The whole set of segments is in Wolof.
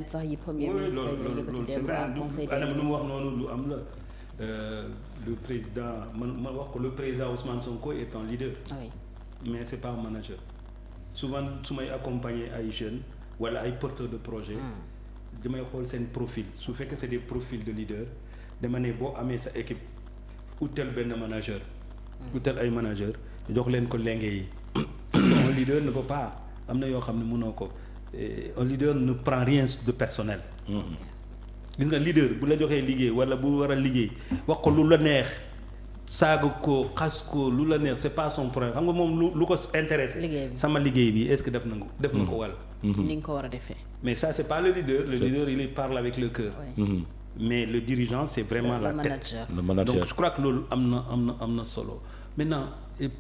sax yi premier oui ministre loolu c'est vrai anam lu mu wax noonu lu am la le président man wax ko le président Ousmane Sonko est un leader. oui. mais c'est pas un manager. souvent su may accompagner ay jeunes wala ay porteurs de projet. damay xool seen profil su fekkee c'est des profils de leader dama ne boo amee sa équipe utal benn manager. utal ay manager jox leen ko lenge yi. parce que un leader ne peut pas am na yoo xam ne mënoo ko un leader ne prend rien de personnel. gis nga leader bu la joxee liggéey wala bu war a liggéey wax ko lu la neex saaga ko xas ko lu la neex c'est pas son problème xam nga moom lu ko intéressé. sama liggéey bi est-ce que def na ko wàll. ni nga ko war a defee. mais ça c'est pas le leader. Le leader il parle avec le cœur. Oui. Mais le dirigeant c'est vraiment la tête. Le manager. Donc je crois que loolu am na solo maintenant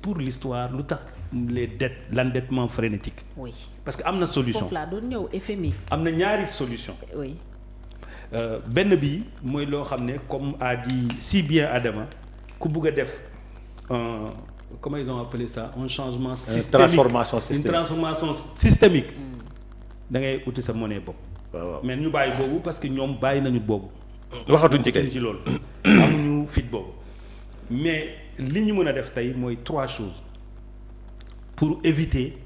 pour l'histoire lu tax les dettes l'endettement frénétique. oui parce que am na solution. foofu laa doon ñëw FMI. am na ñaari solution. oui. benn bi mooy loo xam ne comme a dit si bien Adama ku bugg a def comment ils ont appelé ça un changement systémique une transformation systémique da ngay uti sa monnaie bopp. waaw mais ñu bàyyi boobu parce que ñoom bàyyi nañu boobu. waxatuñ ci kay ci loolu. amuñu fit boobu mais li ñu mën a def tey mooy 3 choses pour éviter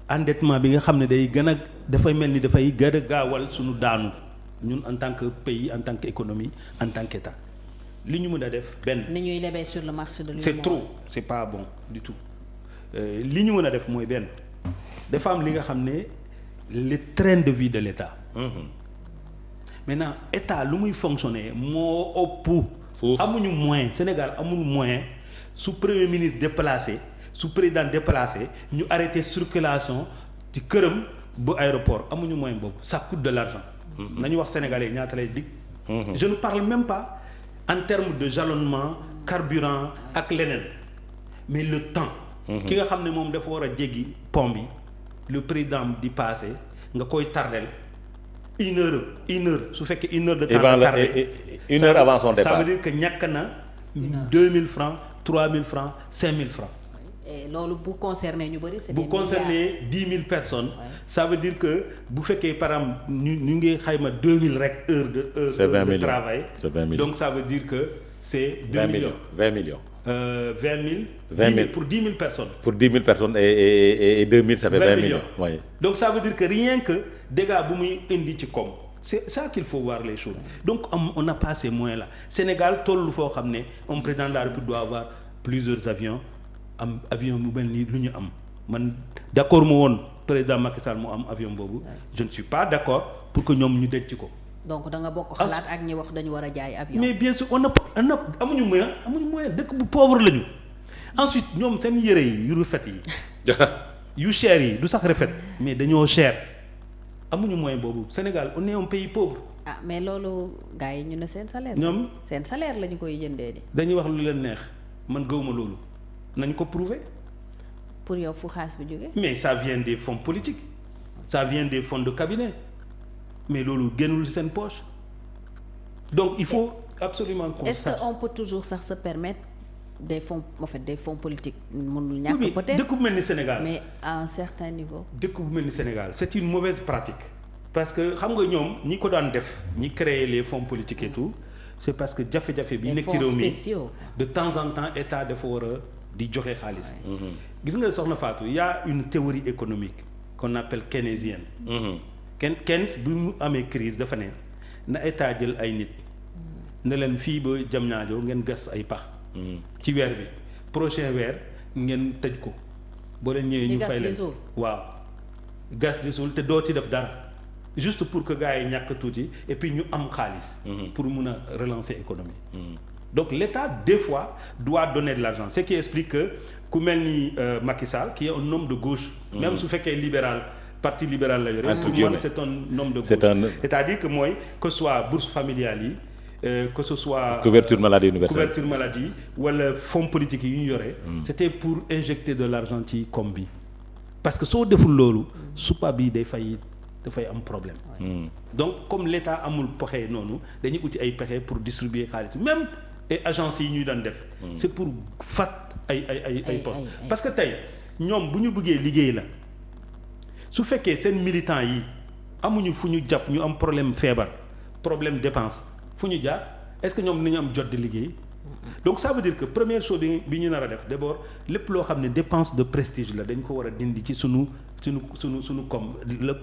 endettement bi nga xam ne day gën a dafay mel ni dafay gën a gaawal suñu daanu. ñun en tant que pays en tant qu'économie en tant qu'État li ñu mën a def benn. ni ñuy lebee sur le marché de l'huile. c'est trop c'est pas bon du tout li ñu mën a def mooy benn dafa am li nga xam ne le train de vie de l'État. Maintenant État lu muy fonctionner moo ëpp. amuñu moyen Sénégal amul moyen su premier ministre déplacé su président déplacé ñu arrêter circulation ci këram bu aéroport amuñu moyen boobu ça coûte de l'argent. nañu wax sénégalais ñaata lay dig. je ne parle même pas en termes de jalonnement carburant ak leneen mais le temps. ki nga xam ne moom dafa war a jéggi pont bi le président di passé nga koy tardel une heure su fekkee une heure de temps. une heure avant son départ ça veut dire que ñàkk na 2000 francs 3000 francs 5000 francs. loolu bu concerné ñu bëri c'est des milliards. Bu concerné 10 000 personnes. Ouais. Ça veut dire que bu fekkee par exemple ñu ngi xayma 2000 rek heures de travail. C'est 20 millions. Donc ça veut dire que c'est 2 millions. 20 millions. 20 000 pour 10 000 personnes. Pour 10 000 personnes et 2000 ça fait 20 millions. Oui. Donc ça veut dire que rien que dégâts bu muy indi ci koom. C'est ça qu'il faut voir les choses. Donc on n'a pas ces moyens là Sénégal tollu foo xam ne un président de la République doit avoir plusieurs avions. am avion bu mel ni lu ñu am man d'accord mu woon président Macky Sall mu am avion boobu. je ne suis pas d'accord pour que ñoom ñu denc ko. donc da nga bokk xalaat ak ñi wax dañu war a jaay avion. mais bien sûr on a amuñu moyen dëkk bu pauvre lañu. ensuite ñoom seen yëre yi yu rafet yi. yu cher yi du sax rafet mais dañoo cher amuñu moyen boobu Sénégal on est un pays pauvre. ah mais loolu gars yi ñu ne seen salaire. ñoom seen salaire la ñu koy jëndee di. dañuy wax lu leen neex man gëwuma loolu. nañ ko prouver. pour yow fu xaalis bi jógee. mais ça vient des fonds politiques ça vient des fonds de cabinet mais loolu génnul seen poche donc il faut absolument qu'on est-ce que on peut toujours sax se permettre des fonds en fait des fonds politiques mënul ñàkk peut-être dëkk bu mel ni Sénégal mais à un certain niveau. dëkk bu mel ni Sénégal c'est une mauvaise pratique parce que xam nga ñoom ñi ko daan def ñi créer les fonds politiques et tout c'est parce que jafe-jafe bi nekk ci réew mi de temps en temps état dafa war a di joxe xaalis. gis nga soxna Fatou il y a une théorie économique qu'on appelle keynésienne. Keynes bi mu amee crise dafa ne na état jël ay nit ne leen fii ba Diamniadio ngeen gas ay pax. ci weer bi prochain weer ngeen tëj ko. boo leen ñëwee ñu fay leen waaw gas di suul te doo ci def dara juste pour que gars yi ñàkk tuuti et puis ñu am xaalis. pour mun a relancer économie. Donc l'État des fois doit donner de l'argent ce qui explique que ku mel ni Macky Sall qui est un homme de gauche. même su fekkee libéral parti libéral la yore. pour moi c'est un homme de gauche. C'est-à-dire que mooy que ce soit bourse familiale yi que ce soit. couverture maladie universelle couverture maladie wala fonds politique yi ñu yore. C'était pour injecter de l'argent ci koom bi parce que soo deful loolu. supa bi dafay am problème. Donc comme l'État amul pexe noonu dañuy uti ay pexe pour distribuer xaalis même. et agences yi ñuy daan def. c'est pour fat ay postes parce que tey ñoom bu ñu bëggee liggéey la su fekkee seen militants yi amuñu fu ñu jàpp ñu am problème feebar problème dépense fu ñu jaar est-ce que ñoom nañu am jot di liggéey donc ça veut dire que première chose bi ñu nar a def d'abord lépp loo xam ne dépense de prestige la dañ ko war a dindi ci sunu comme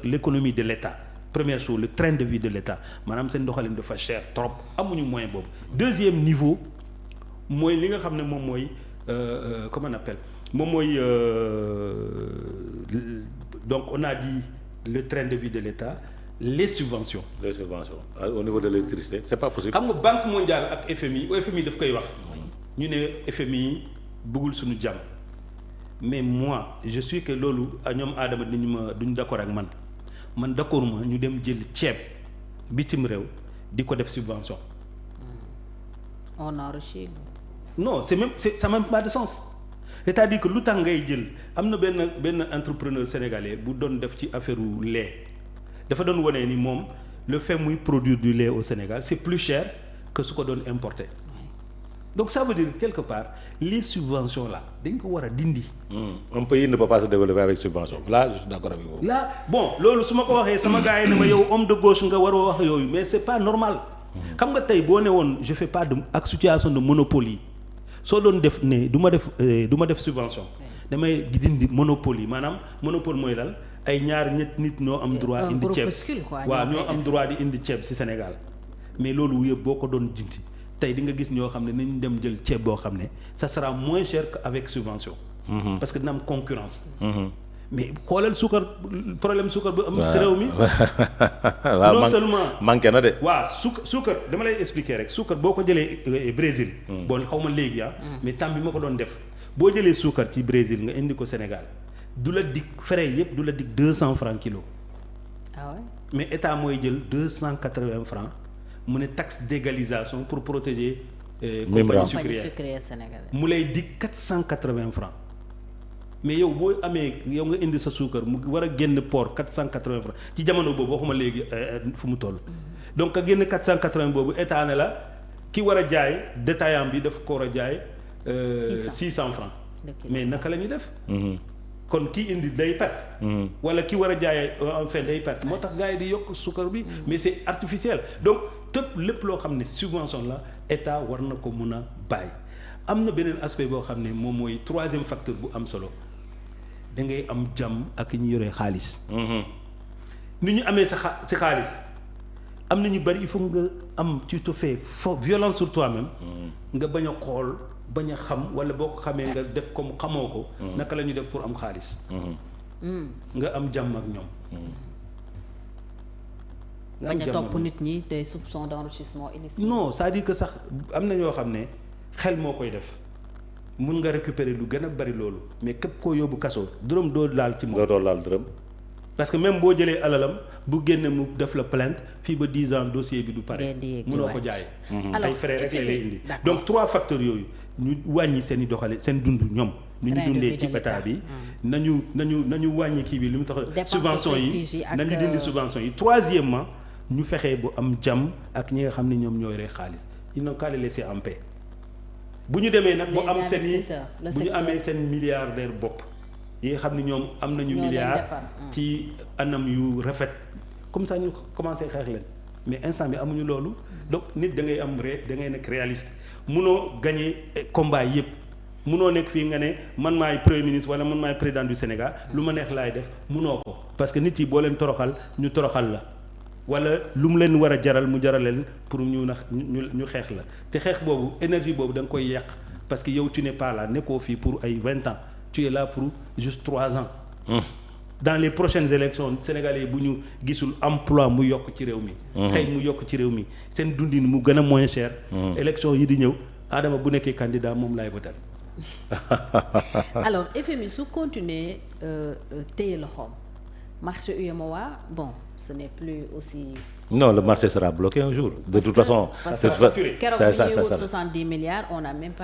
l'économie de l'État. Première chose le train de vie de l'État maanaam seen doxalin dafa cher trop amuñu moyen boobu. Deuxième niveau mooy li nga xam ne moom mooy comment on appelle moom mooy donc on a dit le train de vie de l'État les subventions. Les subventions au niveau de l'électricité c'est pas possible. xam nga Banque mondiale ak FMI daf koy wax ñu ne FMI bëggul suñu jàmm mais moi je suis que loolu ñoom aadama duñu d'accord ak man d'accord ma ñu dem jël ceeb bitim réew di ko def subvention. on enrichit. non ça n'a même pas de sens c'est-à-dire que lu tax ngay jël am na benn entrepreneur sénégalais bu doon def ci affaire u lait dafa doon wane ni moom le fait muy produire du lait au Sénégal c'est plus cher que su ko doon importer. Donc ça veut dire quelque part les subventions là dañ ko war a dindi. Un pays ne peut pas se développer avec subvention là je suis d'accord avec vous. Là bon loolu su ma ko waxee sama gars yi ne ma yow homme de gauche nga waroo wax yooyu mais c'est pas normal. xam nga tey boo ne woon je fais pas de ak situation de monopole yi soo doon def ne du ma def subvention damay dindi monopole yi maanaam monopole mooy lal ay ñaar nit ñoo am droit indi ceeb waaw ñoo am droit di indi ceeb ci Sénégal mais loolu yëpp boo ko doon dindi. tey di nga gis ñoo xam ne nañ dem jël ceeb boo xam ne ça sera moins cher qu'avec subvention. Parce que dina am concurrence. mais xoolal suukar problème suukar bu am. ci réew mi. non seulement manqué na de. waaw suukar dama lay expliquer rek suukar boo ko jëlee Brésil. bon xaw ma léegi mais temps bi ma ko doon def boo jëlee suukar ci Brésil nga indi ko Sénégal du la dig frais yëpp du la dig 200 francs kilo. ah ouais? Mais état mooy jël 280 francs. mu ne taxe d'égalisation pour protéger compagnie sucrière sénégalaise mu lay dig 480 francs mais yow boo amee yow nga indi sa suukar mu war a génn port 480 francs ci jamono boobu waxuma léegi fu mu toll donc ka génn 480 boobu état ne la ki war a jaay détaillant bi daf ko war a jaay 600 francs mais naka la ñuy def kon kii indi day perte. wala ki war a jaayee en fait day perte moo tax gars yi di yokk suukar bi mais c'est artificiel donc tëpp lépp loo xam ne subvention la état war na ko mun a bàyyi. am na beneen aspect boo xam ne moom mooy troisième facteur bu am solo da ngay am jàmm ak ñi yore xaalis. ni ñu amee sa xaalis am na ñu bari il faut nga am tu te fais violence sur toi-même. nga bañ a xool. bañ a xam wala boo ko xamee nga def comme xamoo ko. naka la ñuy def pour am xaalis. nga am jàmm ak ñoom. bañ a topp nit ñi des soupçons d'enrichissement illicite. non c'est-à-dire que sax am na ñoo xam ne xel moo koy def mun nga récupérer lu gën a bari loolu mais képp koo yóbbu kaso dërëm doo laal ci moom. doo laal dërëm. parce que même boo jëlee alalam bu génne mu def la plainte fii ba 10 ans dossier bi du pare. mënoo ko jaay. ay frais rek lay indi. donc 3 facteurs yooyu. ñu wàññi seen i doxale seen dund ñoom. nu ñu dundee ci état bi. nañu wàññi kii bi li mu tax. subvention yi nañu dindi subvention yi. troisièmement ñu fexee bu am jàmm ak ñi nga xam ne ñoom ñooy rey xaalis ils n'ont qu'à les laisser en paix. bu ñu demee nag bu am seen i bu ñu amee seen milliardaire bopp yi nga xam ne ñoom am nañu milliard ci anam yu rafet comme ça ñu commencé xeex leen mais instant bi amuñu loolu donc nit da ngay am da ngay nekk réaliste. munoo gagner combat yëpp munoo nekk fii nga ne man maay premier ministre wala man maay président du Sénégal lu ma neex laay def munoo ko parce que nit yi boo leen toroxal ñu toroxal la wala lu mu leen war a jaral mu jaral leen pour ñu xeex la te xeex boobu énergie boobu da nga koy yàq parce que yow tu n'es pas là nekkoo fii pour ay 20 ans tu es là pour juste 3 ans. Dans les prochaines élections sénégalais bu ñu gisul emploi mu yokk ci réew mi. xëy mu yokk ci réew mi seen dundin mu gën a moins cher. élection yi di ñëw Adama bu nekkee candidat moom laay voter. alors FMI su continuer téye loxoom marché UEMOA bon ce n'est plus aussi. non le marché sera bloqué un jour. de toute façon parce que keroog bi ñuy wut 70 milliards on a même pas.